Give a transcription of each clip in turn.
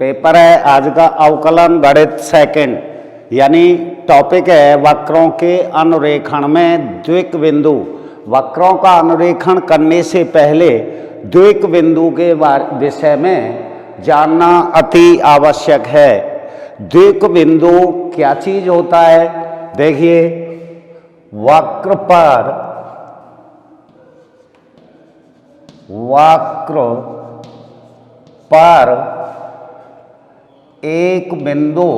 Paper है आज का अवकलन गणित सेकंड, यानी टॉपिक है वक्रों के अनुरेखण में द्विक बिंदु। वक्रों का अनुरेखण करने से पहले द्विक बिंदु के विषय में जानना अति आवश्यक है। द्विक बिंदु क्या चीज होता है? देखिए, वक्र पर एक बिंदु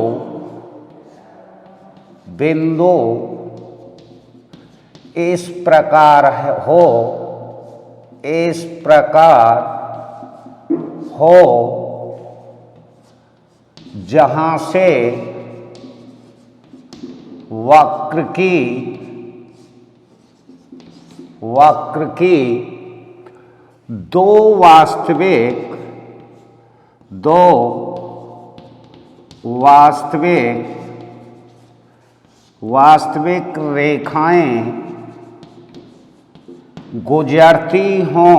इस प्रकार हो जहां से वक्र की दो वास्तविक रेखाएं गुजरती हों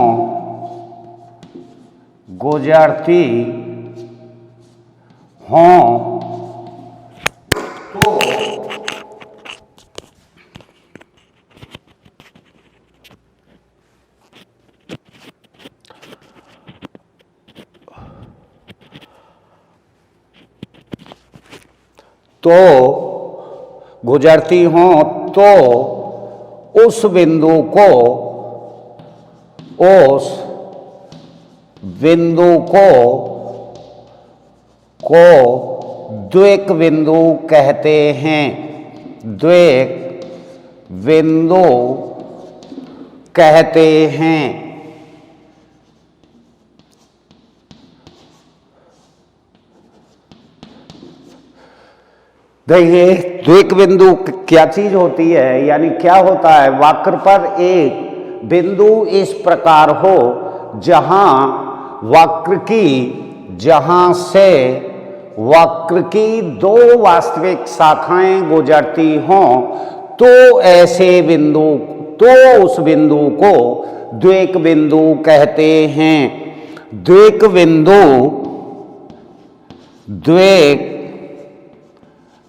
तो उस बिंदु को द्विक बिंदु कहते हैं। द्विक बिंदु कहते हैं। देखिए, द्विक बिंदु क्या चीज होती है, यानी क्या होता है? वक्र पर एक बिंदु इस प्रकार हो जहां से वक्र की दो वास्तविक शाखाएं गुजरती हों, तो उस बिंदु को द्विक बिंदु कहते हैं। द्विक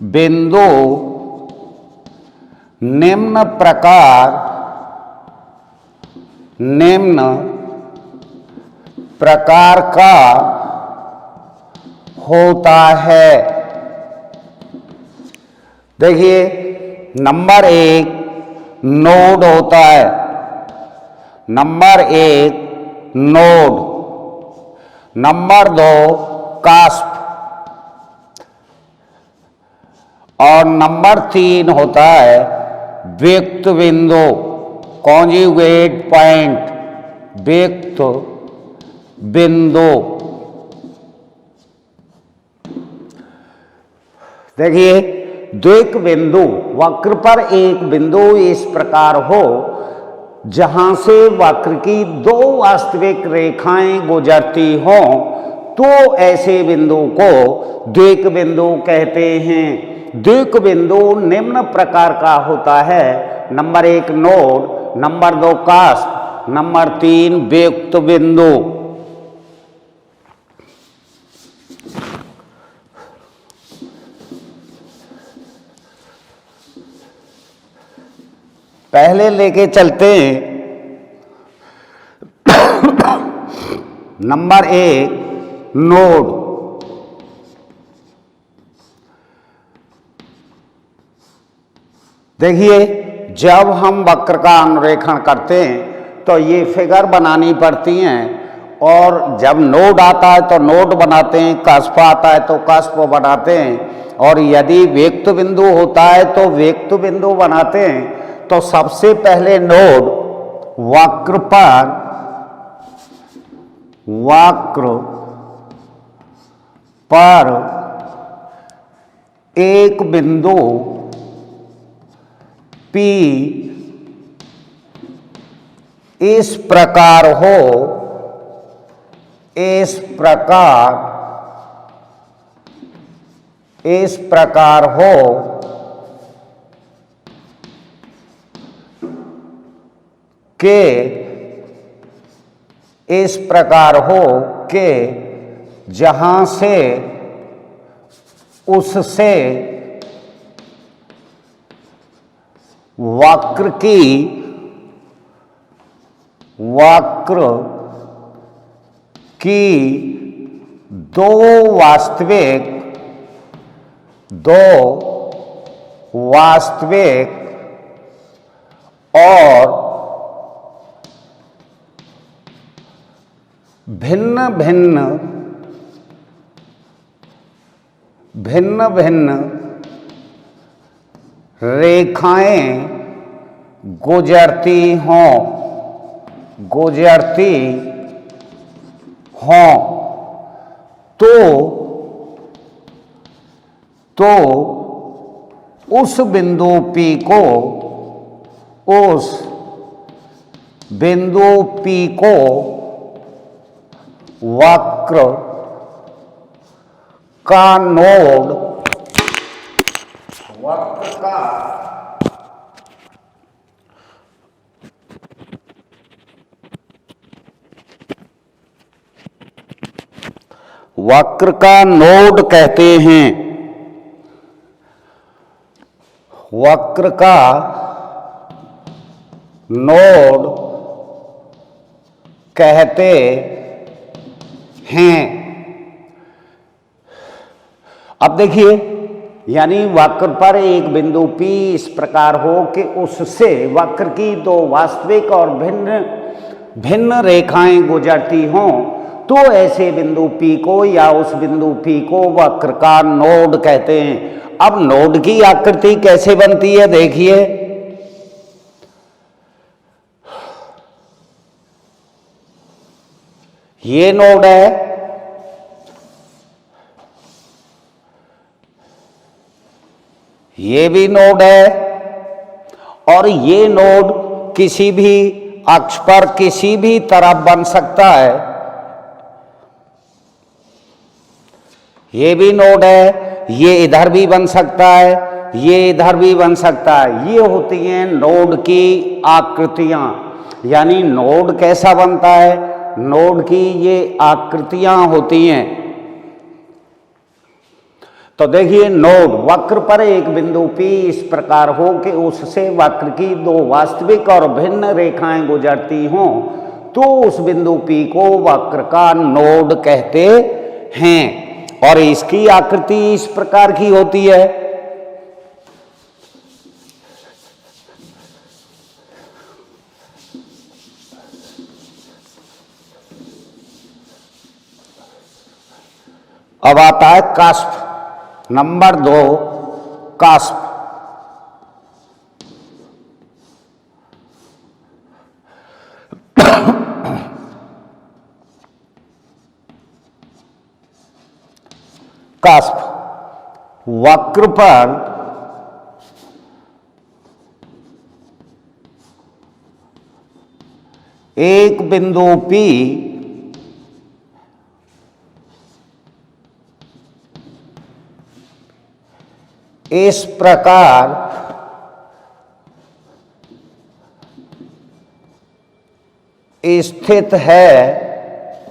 बिंदु निम्न प्रकार का होता है। देखिए, नंबर एक नोड होता है। नंबर दो कास्प, और नंबर तीन होता है व्यक्त बिंदु, कॉन्जुगेट पॉइंट, व्यक्त बिंदु। देखिए, द्विक बिंदु वक्र पर एक बिंदु इस प्रकार हो जहां से वक्र की दो वास्तविक रेखाएं गुजरती हों, तो ऐसे बिंदु को द्विक बिंदु कहते हैं। द्विक बिंदु निम्न प्रकार का होता है। नंबर एक नोड, नंबर दो कास्प, नंबर तीन व्यक्त बिंदु। पहले लेके चलते हैं नंबर एक नोड। देखिए, जब हम वक्र का अनुरेखण करते हैं तो ये फिगर बनानी पड़ती हैं, और जब नोड आता है तो नोड बनाते हैं, कास्प आता है तो कास्प बनाते हैं, और यदि व्यक्त बिंदु होता है तो व्यक्त बिंदु बनाते हैं। तो सबसे पहले नोड वक्र पर एक बिंदु P इस प्रकार हो के जहां से उससे वक्र की दो वास्तविक और भिन्न भिन्न रेखाएं गुजरती हों तो उस बिंदु P को वक्र का नोड वक्र का नोड कहते हैं। वक्र का नोड कहते हैं। अब देखिए, यानी वक्र पर एक बिंदु P इस प्रकार हो कि उससे वक्र की दो वास्तविक और भिन्न भिन्न रेखाएं गुजरती हों, तो ऐसे बिंदु P को या उस बिंदु P को वक्र का नोड कहते हैं। अब नोड की आकृति कैसे बनती है देखिए। ये नोड है, ये भी नोड है, और ये नोड किसी भी अक्ष पर किसी भी तरफ बन सकता है। ये भी नोड है, ये इधर भी बन सकता है, ये इधर भी बन सकता है। ये होती हैं नोड की आकृतियां। यानी नोड कैसा बनता है, नोड की ये आकृतियां होती हैं। तो देखिए, नोड वक्र पर एक बिंदु P इस प्रकार हो कि उससे वक्र की दो वास्तविक और भिन्न रेखाएं गुजरती हों, तो उस बिंदु P को वक्र का नोड कहते हैं। और इसकी आकृति इस प्रकार की होती है। अब आता है कास्प नंबर 2, कास्प। कास्प वक्र पर एक बिंदु P इस प्रकार स्थित है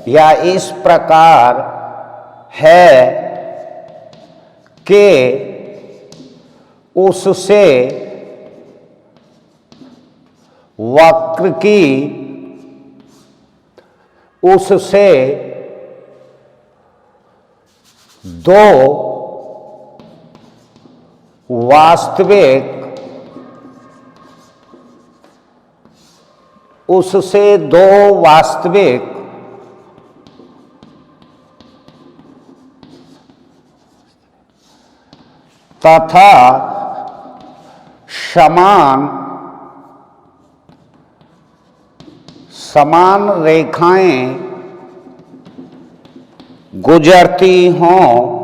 या इस प्रकार है कि उससे वक्र की दो वास्तविक तथा समान रेखाएं गुजरती हों,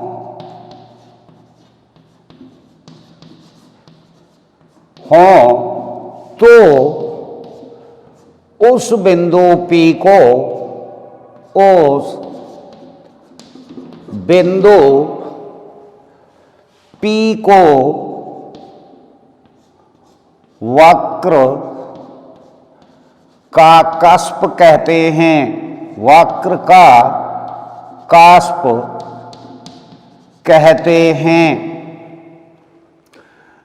तो उस बिंदु P को वक्र का कास्प कहते हैं। वक्र का कास्प कहते हैं।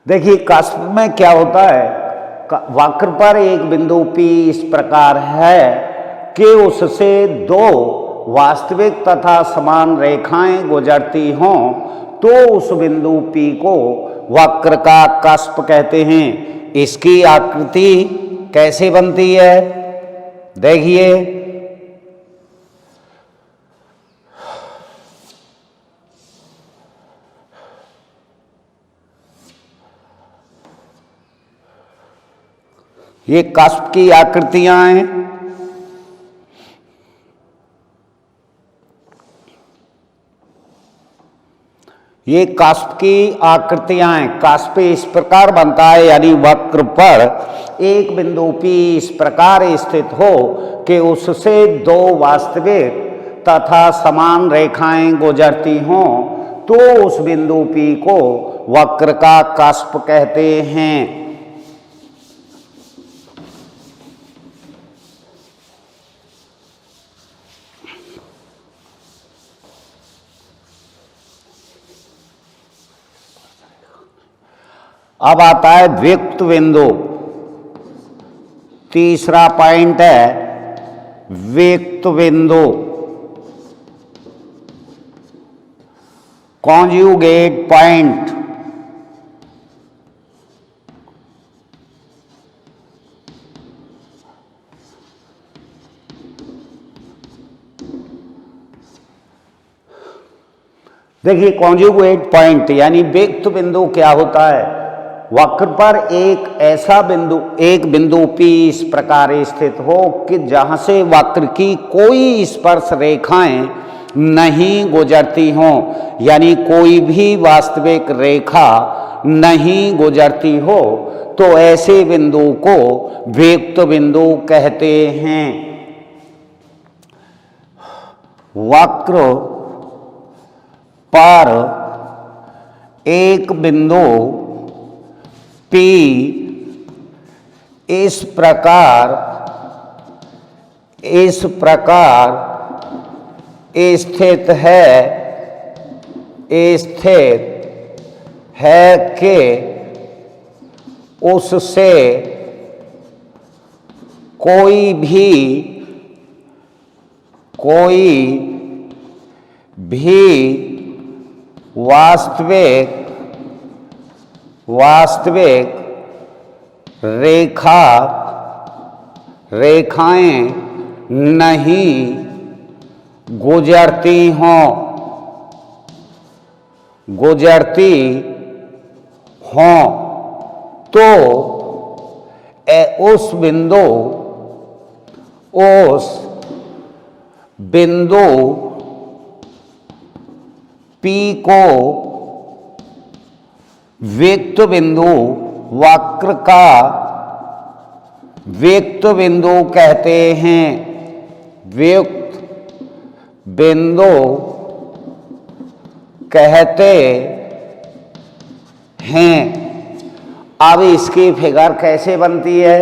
देखिए कास्प में क्या होता है, वक्र पर एक बिंदु P इस प्रकार है कि उससे दो वास्तविक तथा समान रेखाएं गुजरती हों तो उस बिंदु P को वक्र का कास्प कहते हैं। इसकी आकृति कैसे बनती है, देखिए। ये कास्प की आकृतियां हैं। ये कास्प की आकृतियां हैं। कास्प इस प्रकार बनता है, यानी वक्र पर एक बिंदु P इस प्रकार स्थित हो कि उससे दो वास्तविक तथा समान रेखाएं गुजरती हों तो उस बिंदु P को वक्र का कास्प कहते हैं। अब आता है द्वियुक्त बिंदु। तीसरा पॉइंट है द्वियुक्त बिंदु, कॉन्जुगेट पॉइंट। देखिए कॉन्जुगेट पॉइंट यानी द्वियुक्त बिंदु क्या होता है, वक्र पर एक बिंदु P इस प्रकार स्थित हो कि जहां से वक्र की कोई स्पर्श रेखाएं नहीं गुजरती हों, यानी कोई भी वास्तविक रेखा नहीं गुजरती हो, तो ऐसे बिंदु को द्वियुक्त बिंदु कहते हैं। वक्र पर एक बिंदु P इस प्रकार स्थित है कि उससे कोई भी वास्तविक रेखाएं नहीं गुजरती हों तो उस बिंदु P को द्वियुक्त बिंदु, वक्र का द्वियुक्त बिंदु कहते हैं। द्वियुक्त बिंदु कहते हैं। अब इसकी फिगर कैसे बनती है,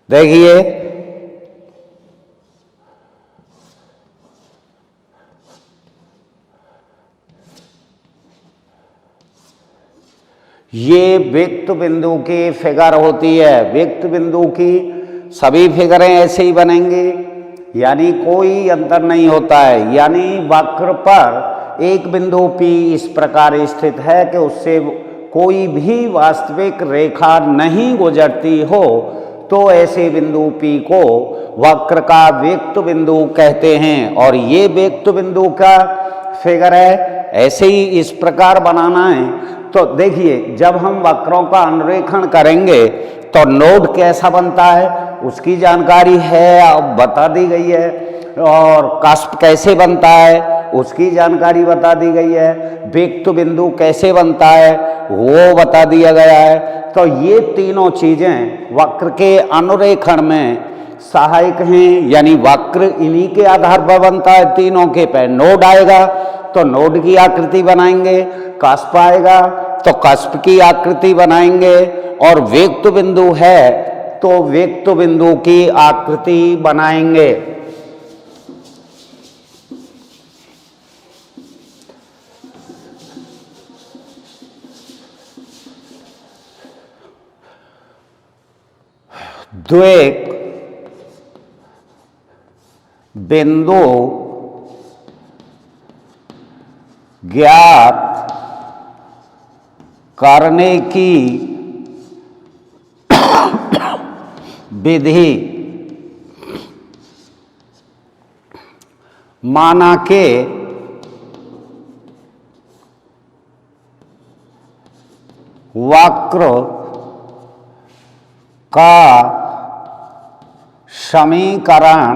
देखिए। ये द्वियुक्त बिंदु की फिगर होती है। द्वियुक्त बिंदु की सभी फिगरें ऐसे ही बनेंगी, यानी कोई अंतर नहीं होता है। यानी वक्र पर एक बिंदु P इस प्रकार स्थित है कि उससे कोई भी वास्तविक रेखा नहीं गुजरती हो, तो ऐसे बिंदु P को वक्र का द्वियुक्त बिंदु कहते हैं। और ये द्वियुक्त बिंदु का फिगर है, ऐसे ही इस प्रकार बनाना है। तो देखिए जब हम वक्रों का अनुरेखण करेंगे तो नोड कैसा बनता है उसकी जानकारी है, अब बता दी गई है। और कास्प कैसे बनता है उसकी जानकारी बता दी गई है। द्वियुक्त बिंदु कैसे बनता है वो बता दिया गया है। तो ये तीनों चीजें वक्र के अनुरेखण में सहायक हैं, यानी वक्र इन्हीं के आधार पर बनता है। तीनों के पे नोड आएगा तो नोड की आकृति बनाएंगे, कास्प आएगा तो कास्प की आकृति बनाएंगे, और द्वियुक्त बिंदु है तो द्वियुक्त बिंदु की आकृति बनाएंगे। द्वेक बिंदु ज्ञात करने की विधि माना के वक्र का समीकरण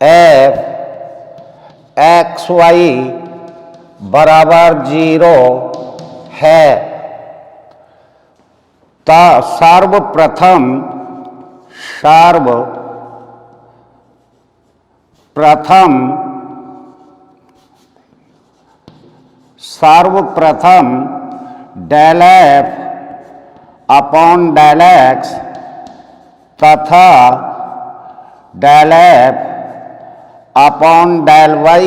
f x y बराबर 0 है। सर्वप्रथम del f upon del x तथा del f upon del y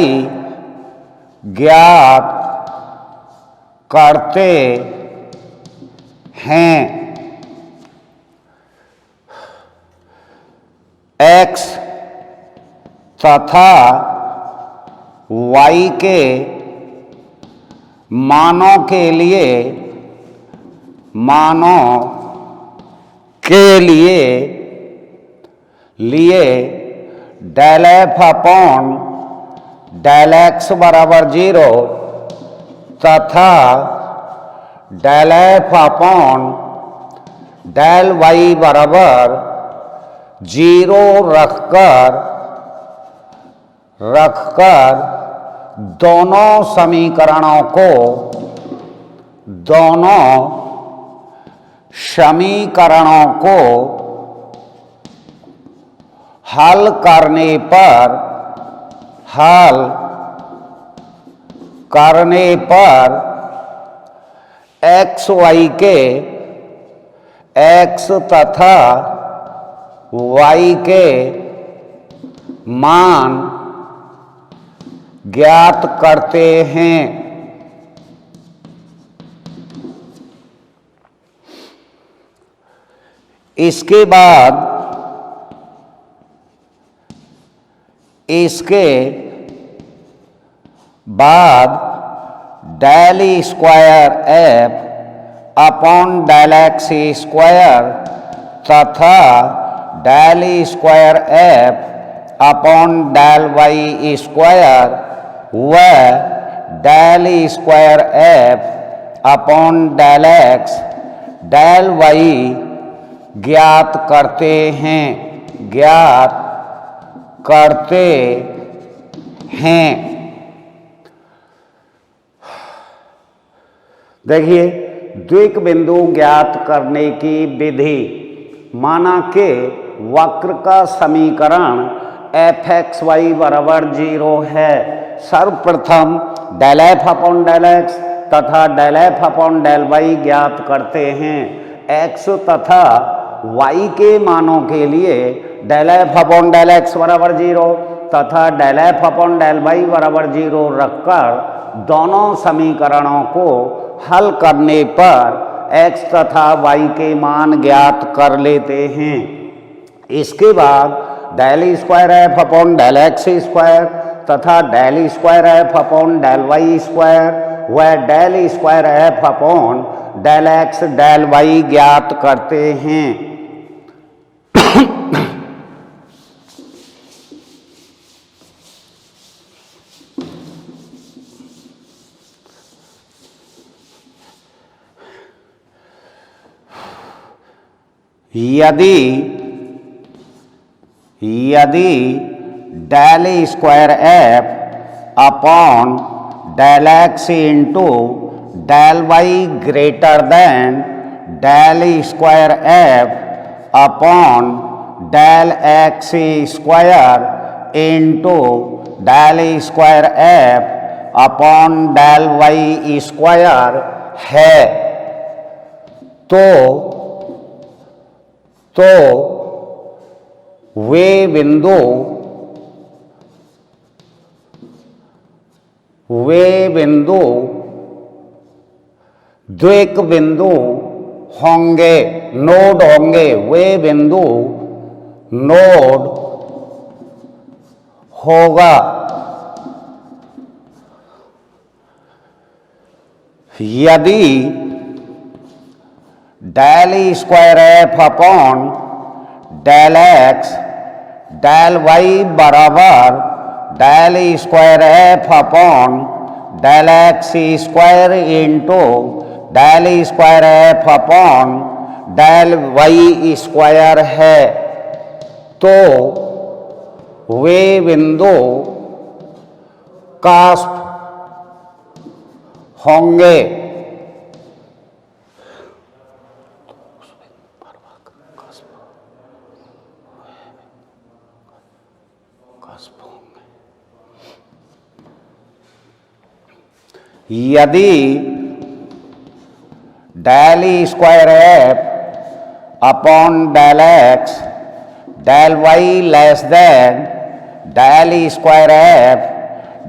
ज्ञात करते हैं। x तथा y के मानों के लिए del f upon del x बराबर 0 तथा del f upon del y बराबर 0 रखकर दोनों समीकरणों को हल करने पर x y के x तथा y के मान ज्ञात करते हैं। इसके बाद del square f upon del x square तथा del square f upon del y square व del square f upon del x del y ज्ञात करते हैं। देखिए, द्विक बिंदु ज्ञात करने की विधि माना के वक्र का समीकरण एफ एक्स वाई बराबर 0 है। सर्वप्रथम del F upon del X तथा del F upon del Y ज्ञात करते हैं। एक्स तथा वाई के मानों के लिए del F upon del x बराबर 0 तथा del F upon del Y बराबर 0 रखकर दोनों समीकरणों को हल करने पर x तथा y के मान ज्ञात कर लेते हैं। इसके बाद del square F upon del x square तथा del square F upon del Y square व del square F upon del x del Y ज्ञात करते हैं। यदि del square F upon del X into del Y greater than del square F upon del x square into del square F upon del Y square है तो वे बिंदु द्विक बिंदु होंगे, नोड होंगे, वे बिंदु नोड होगा यदि del square F upon del x del Y बराबर del square F upon del x square into del square F upon del Y square है, तो वे बिंदु कास्प होंगे। यदि del square F upon del x del Y less than del square F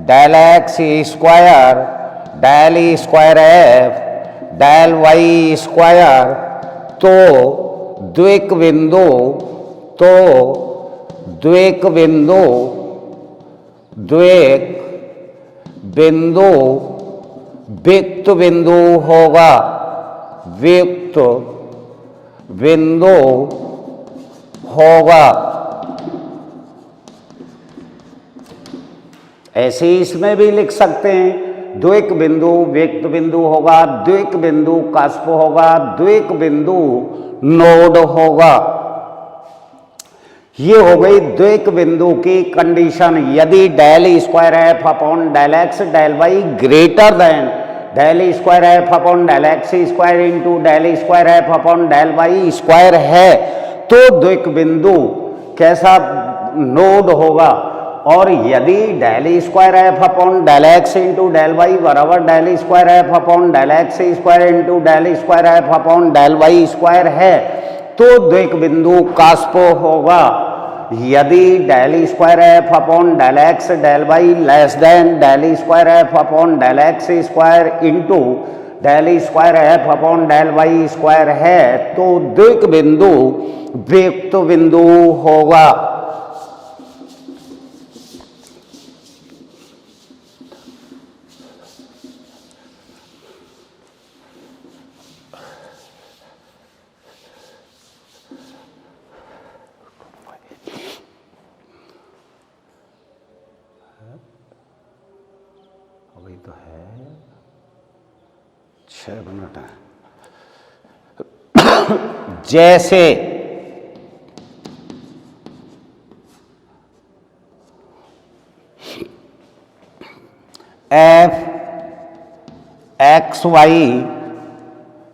del x square del square F del Y square, तो द्विक बिंदु द्विक बिंदु वियुक्त बिंदु होगा, वियुक्त बिंदु होगा। ऐसे ही इसमें भी लिख सकते हैं, द्विक बिंदु वियुक्त बिंदु होगा, द्विक बिंदु कास्प होगा, द्विक बिंदु नोड होगा। ये हो गई द्विक बिंदु की कंडीशन। यदि del square F upon del x del Y greater than del square F upon del x square into del square F upon del Y square है, तो द्विक बिंदु कैसा नोड होगा। और यदि del square F upon del X into del Y बराबर del square F upon del x square into del square F upon del Y square है, तो द्विक बिंदु कास्प होगा। यदि del square F upon del x del Y less than del square F upon del x square into del square F upon del Y square है, तो द्विक बिंदु वियुक्त बिंदु होगा। अभी तो है 6 मिनट है। जैसे एफ एक्स वाई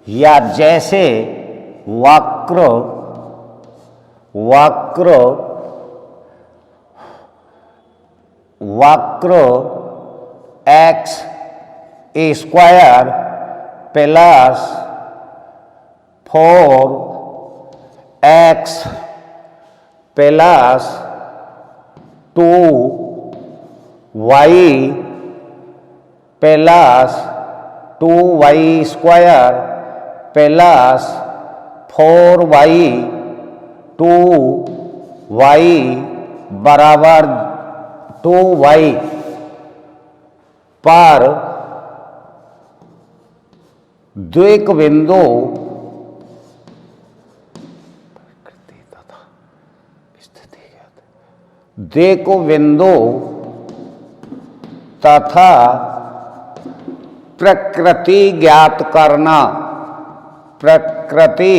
या जैसे वक्र x square plus 4x plus 2y plus 2y square plus 4y 2y बराबर 2y पर द्विक बिंदु द्विक बिंदु तथा प्रकृति ज्ञात करना, प्रकृति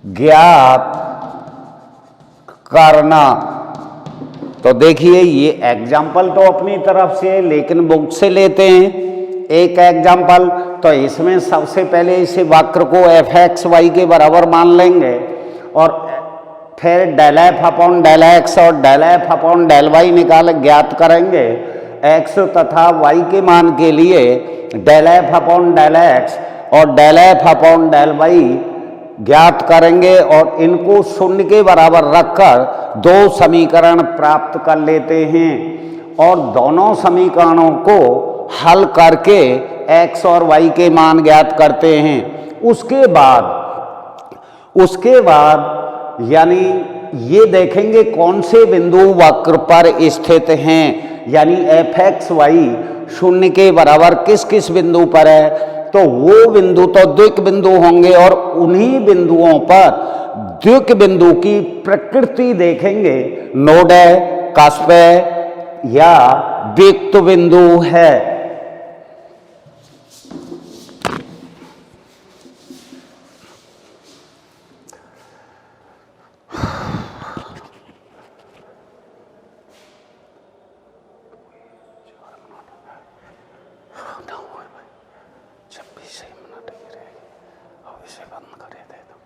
ज्ञात करना। तो देखिए ये एग्जाम्पल तो अपनी तरफ से लेकिन बुक से लेते हैं एक एग्जाम्पल। तो इसमें सबसे पहले इसे वक्र को एफ एक्स वाई के बराबर मान लेंगे और फिर del F upon del X और del F upon del Y निकाल ज्ञात करेंगे। एक्स तथा वाई के मान के लिए del F upon del X और del F upon del Y ज्ञात करेंगे और इनको शून्य के बराबर रखकर दो समीकरण प्राप्त कर लेते हैं और दोनों समीकरणों को हल करके x और y के मान ज्ञात करते हैं। उसके बाद यानी ये देखेंगे कौन से बिंदु वक्र पर स्थित हैं, यानी fx,y शून्य के बराबर किस किस बिंदु पर है, तो वो बिंदु तो द्विक बिंदु होंगे और उन्हीं बिंदुओं पर द्विक बिंदु की प्रकृति देखेंगे, नोड है, कस्प है या वियुक्त बिंदु है। जब भी 6 मिनट ही रहेगी और इसे बंद कर दे दो।